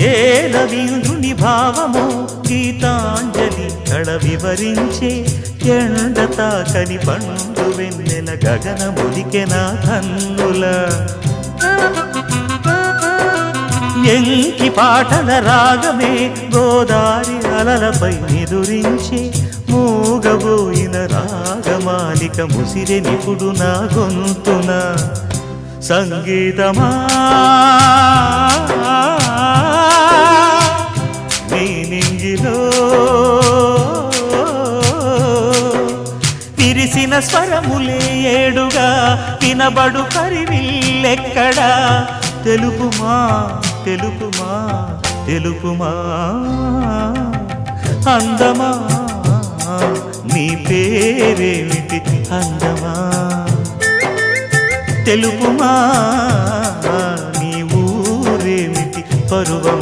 ఏలవీంద్రుని భావము గీతాంజలి కళ వివరించే ఎండ తాకని పండు వెన్నెల గగనములికెన కన్నుల ఎంకి పాటల రాగమే గోదారి అలలపై నిదురించే మూగబోయిన రాగమాలిక ముసిరె నిపుడు నా గొంతున సంగీతమా నీ నింగిలో విరిసిన స్వరములే ఏడుగా వినబడు కరివిల్లెక్కడా తెలుపుమా తెలుపుమా తెలుపుమా అందమా నీ పేరేమిటి అందమా తెలుపుమా నీ ఊరేమిటి పరువమా